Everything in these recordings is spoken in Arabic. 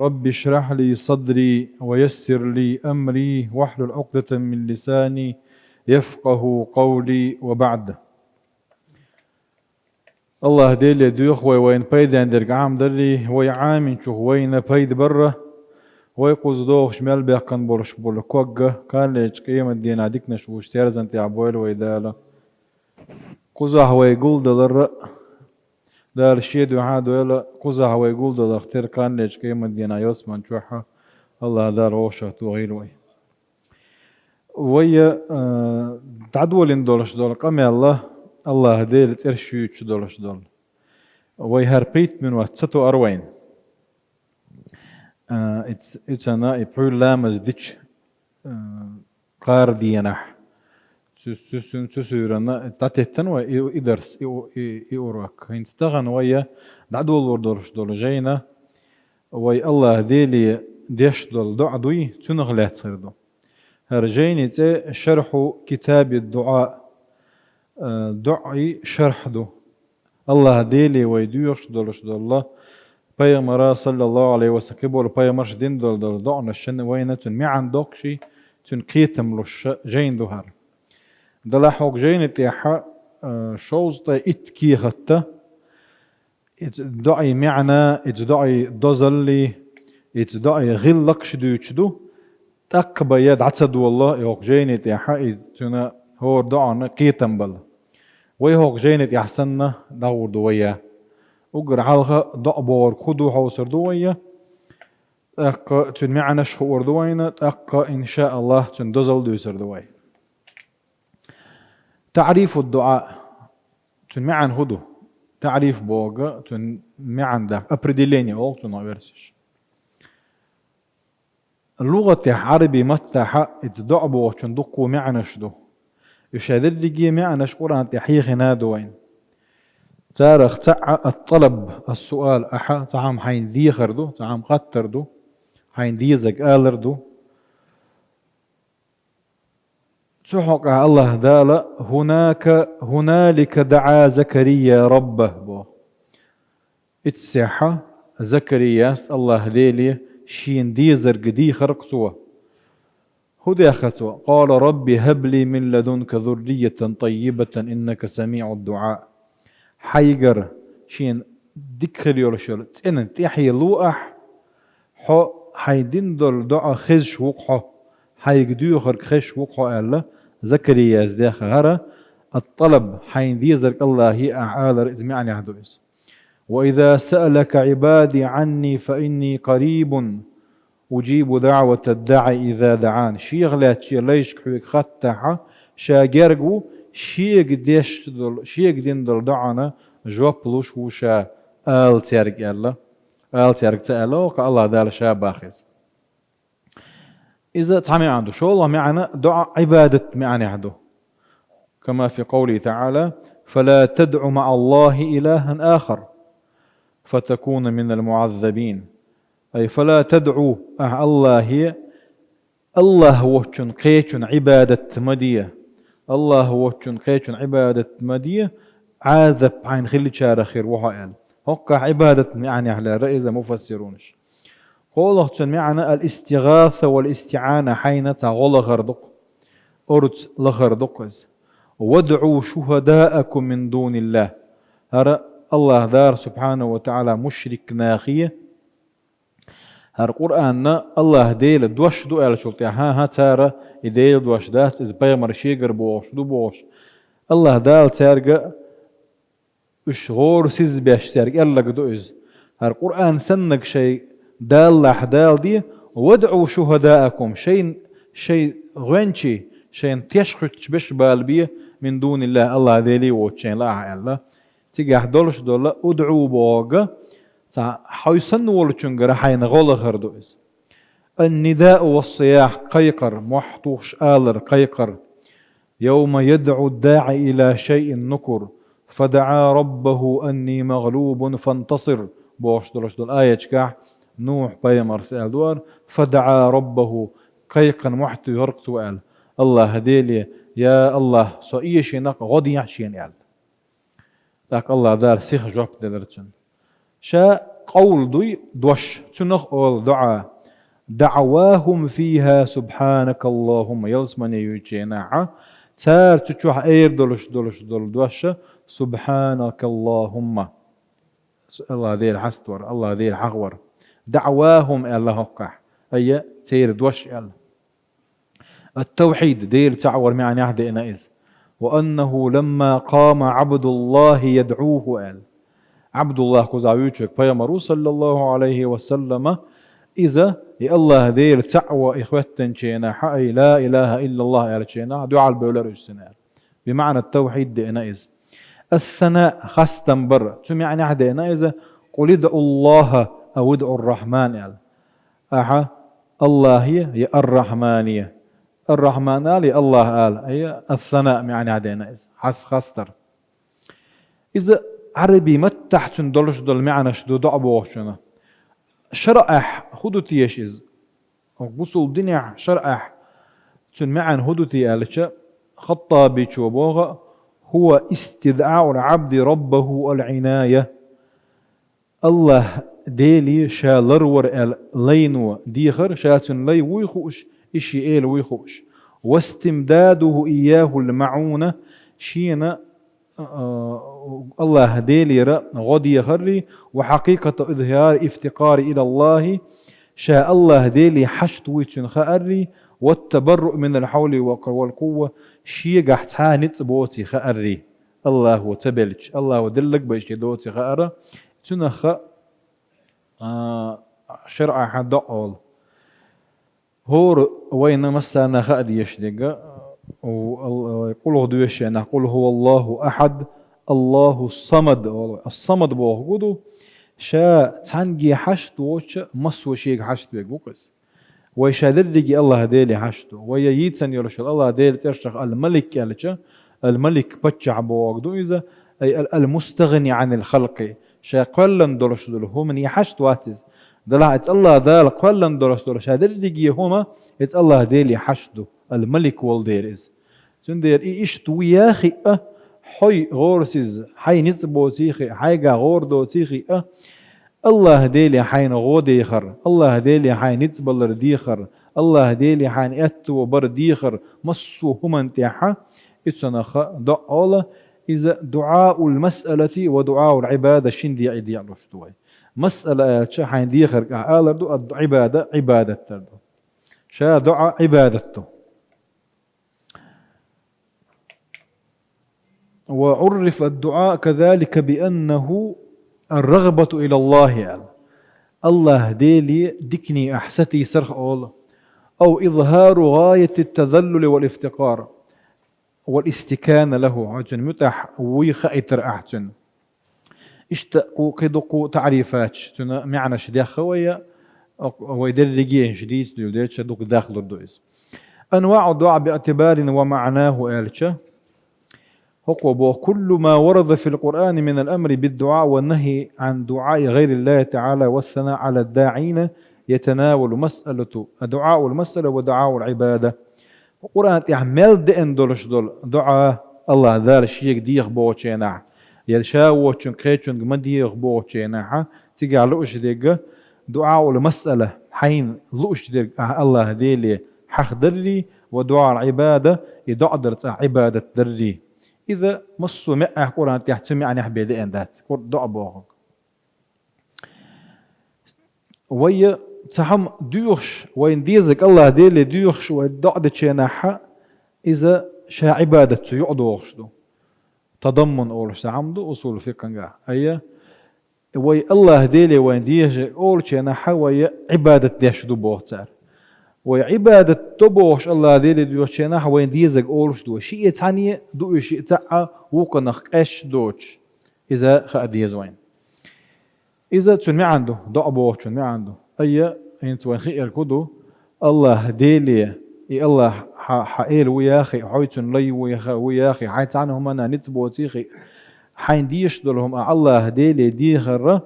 رب اشرح لي صدري ويسر لي أمري واحلل عقدة من لساني يفقه قولي وبعد. الله ديلي دوخ وين بيد عندك عام دري ويعامن شو وين بيد برا ويقوز دوخ شمال بيقن بولش بول كوجة كان ليش قيمة الدين عديكنا شو اشتيرز انت عبويل ويدالا قزح ويقول دلر دار الشيد وعاد ويلا قزح ويقول دلر اختير كان ليش قيمة الدين يوسمن شوحة الله دار روشة توغيل ويا تعدول ان دولش دول قمي الله ديل ترشيوش دولش دول وي هربيت من واتساتو أروين it's أنا إبرو لامز ديش قار دينح تسورنا تعتهتن وإدرس إوراك هنستغن ويا دعدول وردولش دول جينا وي الله ديلي ديش دول دعدوي تنغلات صيردو هرجيني شرح كتاب الدعاء دعي شرح دو الله ديلي ويدوش دولش دول الله بيغمر صلى الله عليه وسلم بول بيغمرش دين دول دعنا الشن وينة معن دوكشي تنقيتم لش جين دوهر دلا حوق جين تيحا شوز تا اتكي خطة دعي معنا دعي دوزلي دعي غلقش دوشدو تقبا يد عتسد والله يوق جين تيحا تنا هو دعنا قيتم بل ويهوق جينت يحسننا دور دوية وقر عالغا دعبور خدو حوصر دوية أقا تنمعنا شخور دوينة أقا إن شاء الله تندزل دوسر دوية تعريف الدعاء تنمعن هدو تعريف بوغا تنمعن داك أبرديليني أول تنعبرسش اللغة عربي متاحة اتدعبو تندقو معنش دو يشهد لي معنا شكورا تحيخ نادوين تارخ تاع الطلب السؤال أحا تعام حين ذي خردو تعام قتر دو حين ذي زق آلر دو تحق الله دالا هنالك دعا زكريا ربه بو اتساحة زكريا الله ديلي شين ذي زرق ذي خرق سوا هدي أخذته قال ربي هب لي من لدنك ذرية طيبة إنك سميع الدعاء حيقر شين دكخل يولشول تنن تحيي لوأح حو حيدين دول دعاء خش وقحه حيقديو خرق خش وقحه ألا زكريا ازداخ هرا الطلب حين ذي زرق الله هي أعالر إزمعني عدوز وإذا سألك عبادي عني فإني قريب أجيب دعوة الداعي إذا دعان شيغلات شي ليش كحوك خطحة شاقرقو شيق دين دل دعانا جواب لوش وشا آل تيرق الله آل تيرق تألا وقا الله دال شا باخز إذا تعمي عنده شو الله معنا دعاء عبادة معني عنده كما في قوله تعالى فلا تدع مع الله إلها آخر فتكون من المعذبين أي فلا تدعو الله هي الله وچن قيچن عبادة مدية الله وچن قيچن عبادة مدية عاذب عين خلي شار خير وحائل هقا عبادة يعني على رئيس مفسرونش قوله معنى الاستغاثة والاستعانة حين تغل غردق أرد لغردقز وادعوا شهداءكم من دون الله هر الله دار سبحانه وتعالى مشرك ناخية هر قرآن الله ديل دوش دو على شرطي ها تارا يديل دوش دات إز بيغمر شيقر بوش دو بوش الله دال تارقى إش غور سيز بيش تارقى الله قدو إز هر قرآن سنك شيء دال لحدال دي وادعوا شهداءكم شيء غنشي شيء تيشخش بش بالبيه من دون الله الله ديلي وشين لا الله تيجي دولش دولا ادعوا بوغا حيسن ولچنگر حين غول خردوز النداء والصياح قيقر محطوش آلر قيقر يوم يدعو الداعي إلى شيء نكر فدعا ربه أني مغلوب فانتصر بوش دولش دول آية كاح نوح بيمر سأل دوار فدعا ربه قيقا محتو يرق سؤال الله هديلي يا الله سوئي شينك غدي يحشين يال ذاك الله دار سيخ جواب دلرتن شا قول دوي دوش تنخ أول دعاء دعواهم فيها سبحانك اللهم يلسمن يجينا تار تشوح اير دولش دوش سبحانك اللهم الله ذي الحستور الله ذي الحغور دعواهم الله هقح أي تير دوش التوحيد دير تعور معني عهد إنائز وأنه لما قام عبد الله يدعوه عبد الله كزاويتشك فيمرو صلى الله عليه وسلم إذا الله دير تعوى إخوتن شينا حأي لا إله إلا الله أرشينا دعاء البولر سنة بمعنى التوحيد إنائز الثناء خاصة بر تمعني عهد إنائز قل ادعوا الله أو ادعوا الرحمن أحا الله هي الرحمانية الرحمن آل الله آل هي الثناء يعني عدينا حس خستر إذا عربي متحت دولش دول معنى شدو دعبو شنا شرح هدوتي إيش إز بوصل الدنيا شرح تن معن هدوتي آلش خطابي شوبوغ هو استدعاء العبد ربه العناية الله ديلي شالرور لينو ديخر شاتن لي ويخوش إشي إيل ويخوش واستمداده إياه المعونة شينا الله ديلي غدي خري وحقيقة إظهار افتقار إلى الله شاء الله ديلي حشت ويتن خأري والتبرؤ من الحول والقوة شي قحتها نتبوتي خأري الله تبلج الله دلك بيشي دوتي خأرة تنخ شرع حد أول هور وين مسنا خأد يشدق ويقوله دويش نقول هو الله أحد الله الصمد الصمد بوجوده شا تنجي حشت وش مسو شيء حشت بيجوكس ويشادرجي الله ديلي حشته وييتسن يرشل الله ديلي ترشخ الملك يالجا الملك بتشع بوجوده إذا أي المستغني عن الخلق شا قلن درش دول هو من يحشت واتز دلها ات الله دال قلن درش دول شادرجي هما ات الله ديلي حشته الملك والديرز تندير إيش توياخي حي غورسز حي نتبو تيخي حي غور دو تيخي الله ديلي حين غوديخر الله ديلي حين نتبلر ديخر الله ديلي حين اتو بر ديخر مصو هم انتحا اتسنخ دعوة إذا دعاء المسألة ودعاء العبادة شندي عيدي علوشتوي مسألة حين ديخر قالر دو عبادة عبادة تردو شا دعاء عبادته وعرف الدعاء كذلك بأنه الرغبة إلى الله يعني. الله ديلي دكني أحستي سرخ أول أو إظهار غاية التذلل والافتقار والاستكان له عجن متح ويخيتر أحجن اشتقوا كدقوا تعريفات معنى شديخ ويدرجيه شديد يوديتش دوك داخل الدويس أنواع الدعاء باعتبار ومعناه آلشة هو كل ما ورد في القرآن من الأمر بالدعاء والنهي عن دعاء غير الله تعالى والثناء على الداعين يتناول مسألة دعاء المسألة ودعاء العبادة القرآن يعمل دين دولش دول دعاء الله ذال الشيء ديخ بوچينا يلشاو چنقيچن مديخ بوچينا تيجي لوش ديغ دعاء المسألة حين لوش ديغ الله ديلي حق دري ودعاء العبادة يدعدر عبادة دري إذا مصوا مئة قرآن تحتمي عن يحبي دين ذات دعاء بوغ ويا تحم ديوخش وين ديزك الله ديلي ديوخش ودعدة شيناحة إذا شا عبادته يعدوخش دو تضمن أولش تعمدو أصول فقه أي وي الله ديلي وين ديش أول شيناحة ويا عبادة ديش دو بوغتار وعبادة تبوش الله ديلي ديوش شيناحة وين ديزك أولش دو شيء تانية دو شيء تاعة وقنخ إيش دوش إذا خأديز وين إذا تنمي عنده دعا بوغ تنمي عنده أي أنت وين خير كدو الله ديلي إي الله حقيل وياخي حيتن لي وياخي حيت عنهم أنا نتبو تيخي حين ديش دولهم الله ديلي ديخر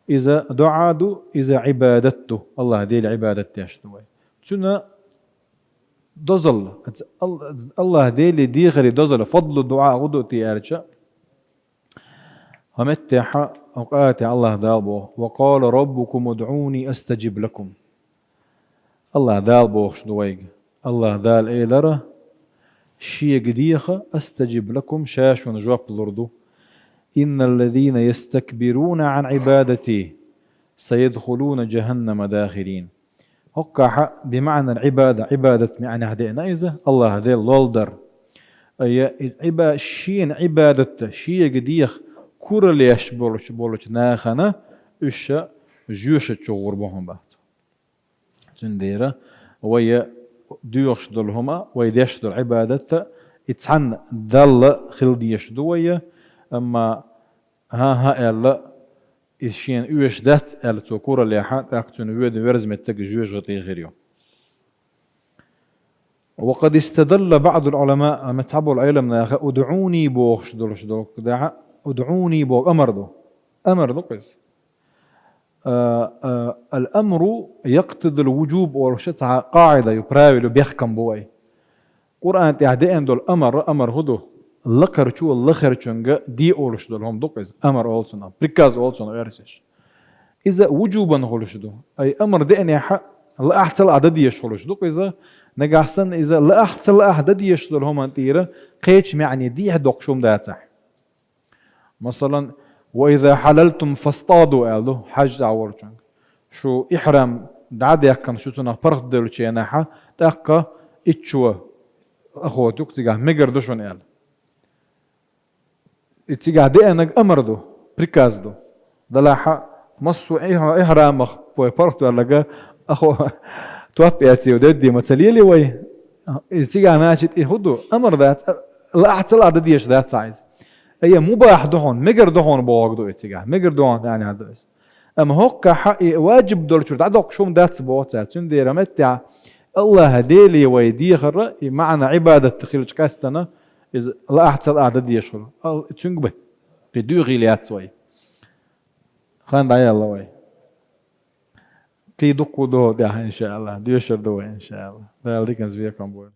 إذا دعادو إذا عبادته الله ديلي عبادته يشتوي تنا دزل الله ديلي ديخر دزل فضل الدعاء غدو تيارجا ومتح أوقات الله دالبو وقال ربكم ادعوني أستجب لكم. الله دالبو شدويق الله دال إيلرة شي قديخة أستجب لكم شاش ونجواب الأردو إن الذين يستكبرون عن عبادتي سيدخلون جهنم داخرين. هكا بمعنى العبادة عبادة يعني هدينا إذا الله هدي لولدر أي شين عبادة شي قديخ كورل يشبولش ناخنا إيش جيوش تشغر بهم بعد تنديرة ويا ديوش دلهما ويديش دل عبادة يتحن دل خلدي يشدوية أما ها إلا إشين إيش دات إلا تكورة ليحات أكتون ويد ورز متك جيوش غطي غيريو. وقد استدل بعض العلماء متعبوا العلم ادعوني بوخ شدول ادعوني بوخ أمر دو قيس الأمر يقتضي الوجوب ورشتها قاعدة يبراول بيحكم بوي قرآن تعدين دول أمر هدو لقر شو اللخر شنجا دي أولش دول هم دوقز أمر أولسنا بريكاز أولسنا يرسش إذا وجوبا هولش دو أي أمر دين حق لا أحسن عدد يشولش دوقز نجحسن إذا لا أحسن عدد يشدول هم أنتيرة قيتش يعني دي هدوق شوم داتح مثلا وإذا حللتم فاصطادوا قالوا حج عورجن شو إحرام دعاد يكن شو تنا فرق دلو شيء ناحا تأكا إتشوا أخوتك تيجا مجر دوشون قال تيجا دي أنك أمردو بريكازدو دلاحا مصو إحرام بوي فرق دلو أخو توابي أتي ودي متسليلي وي تيجا ماشي هدو أمر ذات لا أحسن عدد يش ذات سايز أي مباح دهون مجر دهون بوغدو إتجاه مجر دهون يعني هذا بس أما هوك حقي واجب دول شو تعدق شو مدات بوتسا تندي رمتع الله هديلي ويدي خر معنى عبادة تخيل كاستنا إذا لا أحسن أعداد يشغل تنقبه بدو غيليات سوي خان دعي الله وي كي دقو دو ده إن شاء الله ديوشر دو إن شاء الله ده اللي كان زبيكم بول